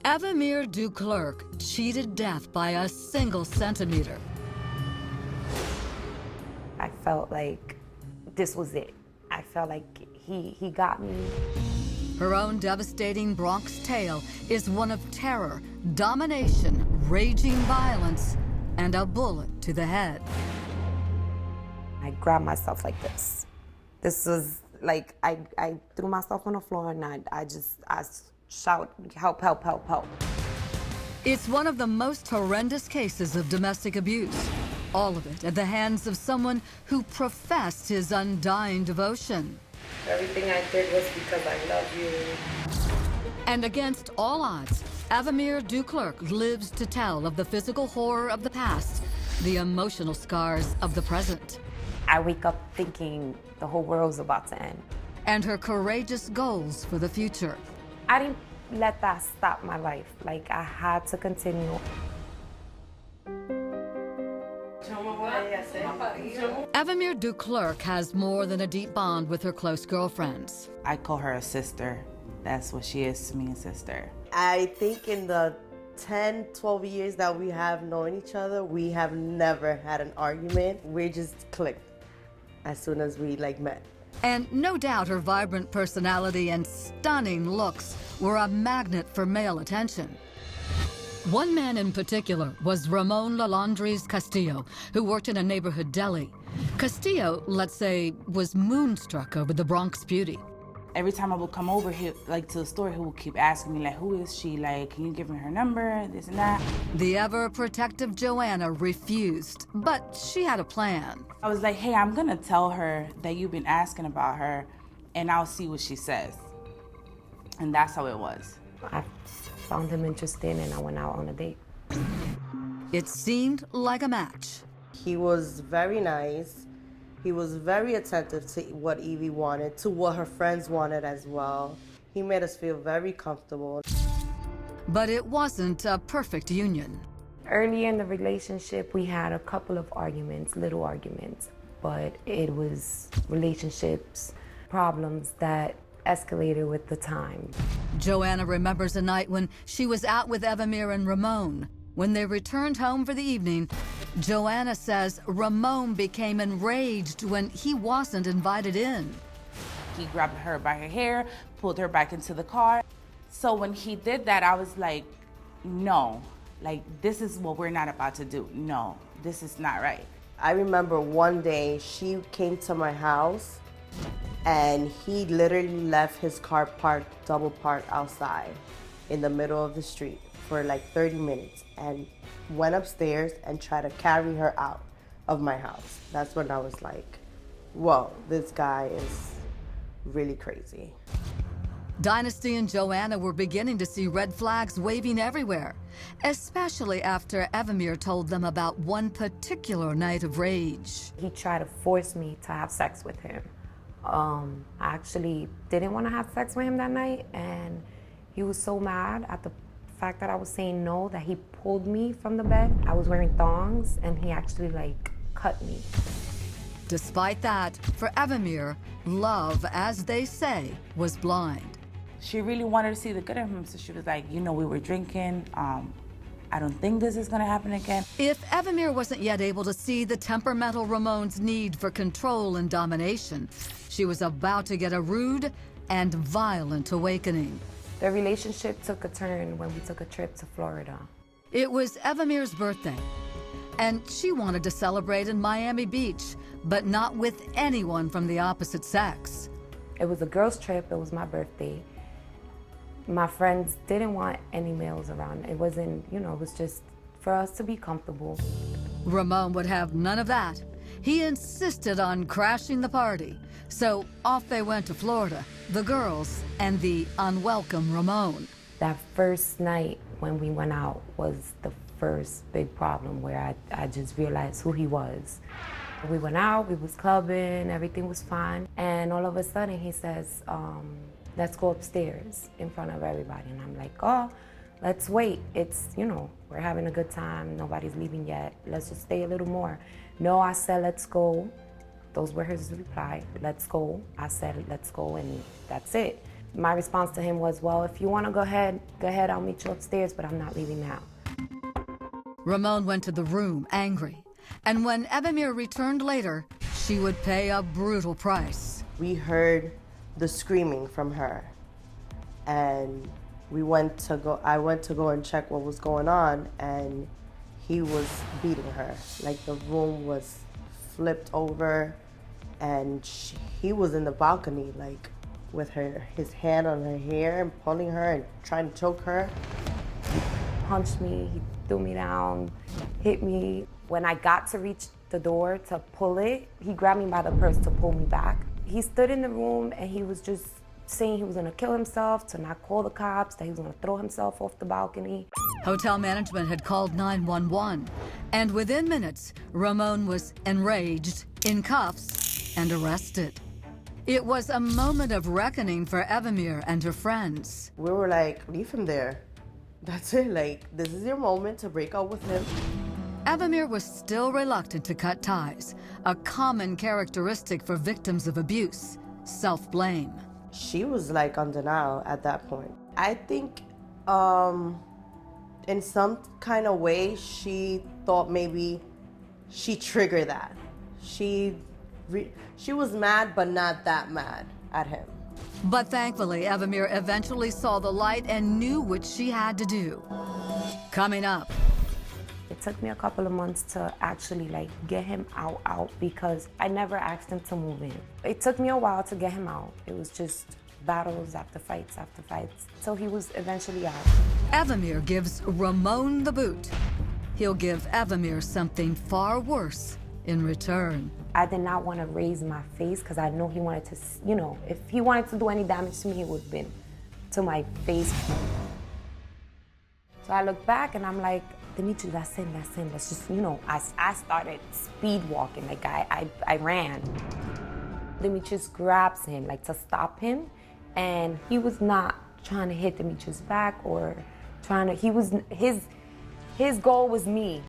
Evimer Duclerc cheated death by a single centimeter. I felt like this was it. I felt like he got me. Her own devastating Bronx tale is one of terror, domination, raging violence, and a bullet to the head. I grabbed myself like this. This was like, I threw myself on the floor and I shout, help, help, help, help. It's one of the most horrendous cases of domestic abuse. All of it at the hands of someone who professed his undying devotion. Everything I did was because I love you. And against all odds, Evimer Duclerc lives to tell of the physical horror of the past, the emotional scars of the present. I wake up thinking the whole world's about to end. And her courageous goals for the future. I didn't let that stop my life. Like, I had to continue. Evimer Duclerc has more than a deep bond with her close girlfriends. I call her a sister. That's what she is to me, a sister. I think in the 10, 12 years that we have known each other, we have never had an argument. We just clicked as soon as we met. And no doubt her vibrant personality and stunning looks were a magnet for male attention. One man in particular was Ramon Lalandries Castillo, who worked in a neighborhood deli. Castillo, let's say, was moonstruck over the Bronx beauty. Every time I would come over here, to the store, he would keep asking me, who is she? Can you give me her number? This and that. The ever-protective Joanna refused, but she had a plan. I was like, hey, I'm gonna tell her that you've been asking about her, and I'll see what she says. And that's how it was. I found him interesting and I went out on a date. It seemed like a match. He was very nice. He was very attentive to what Evie wanted, to what her friends wanted as well. He made us feel very comfortable. But it wasn't a perfect union. Early in the relationship, we had a couple of arguments, little arguments, but it was relationships, problems that escalated with the time. Joanna remembers a night when she was out with Evimer and Ramon. When they returned home for the evening, Joanna says Ramon became enraged when he wasn't invited in. He grabbed her by her hair, pulled her back into the car. So when he did that, I was like, no, this is what we're not about to do. No, this is not right. I remember one day she came to my house and he literally left his car parked, double parked outside in the middle of the street for 30 minutes and went upstairs and tried to carry her out of my house. That's when I was like, whoa, this guy is really crazy. Dynasty and Joanna were beginning to see red flags waving everywhere, especially after Evimer told them about one particular night of rage. He tried to force me to have sex with him. I actually didn't want to have sex with him that night, and he was so mad at the fact that I was saying no that he pulled me from the bed. I was wearing thongs, and he actually cut me. Despite that, for Evimer, love, as they say, was blind. She really wanted to see the good in him, so she was like, we were drinking. I don't think this is gonna happen again. If Evimer wasn't yet able to see the temperamental Ramon's need for control and domination, she was about to get a rude and violent awakening. The relationship took a turn when we took a trip to Florida. It was Evimer's birthday, and she wanted to celebrate in Miami Beach, but not with anyone from the opposite sex. It was a girls' trip, it was my birthday. My friends didn't want any males around. It wasn't, it was just for us to be comfortable. Ramon would have none of that. He insisted on crashing the party. So off they went to Florida, the girls and the unwelcome Ramon. That first night when we went out was the first big problem where I just realized who he was. We went out, we was clubbing, everything was fine. And all of a sudden he says, let's go upstairs in front of everybody. And I'm like, oh, let's wait. It's, we're having a good time. Nobody's leaving yet. Let's just stay a little more. No, I said, let's go. Those were his reply, let's go. I said, let's go, and that's it. My response to him was, well, if you want to go ahead, I'll meet you upstairs, but I'm not leaving now. Ramon went to the room angry, and when Evimer returned later, she would pay a brutal price. We heard the screaming from her, and I went to go and check what was going on, and he was beating her. Like, the room was flipped over, and he was in the balcony, like, with his hand on her hair and pulling her and trying to choke her. He punched me, he threw me down, hit me. When I got to reach the door to pull it, he grabbed me by the purse to pull me back. He stood in the room and he was just saying he was gonna kill himself, to not call the cops, that he was gonna throw himself off the balcony. Hotel management had called 911, and within minutes, Ramon was enraged, in cuffs, and arrested. It was a moment of reckoning for Evimer and her friends. We were like, leave him there. That's it, like, this is your moment to break up with him. Evimer was still reluctant to cut ties, a common characteristic for victims of abuse, self-blame. She was like on denial at that point. I think in some kind of way, she thought maybe she triggered that. She was mad, but not that mad at him. But thankfully, Evimer eventually saw the light and knew what she had to do. Coming up. It took me a couple of months to actually like get him out because I never asked him to move in. It took me a while to get him out. It was just battles after fights after fights. So he was eventually out. Evimer gives Ramon the boot. He'll give Evimer something far worse in return. I did not want to raise my face because I know he wanted to, you know, if he wanted to do any damage to me, it would have been to my face. So I look back and I'm like, Dimitri, that's him. Let's just, you know, I started speed walking, like I ran. Demetrius grabs him, like to stop him, and he was not trying to hit Demetrius back or trying to, his goal was me.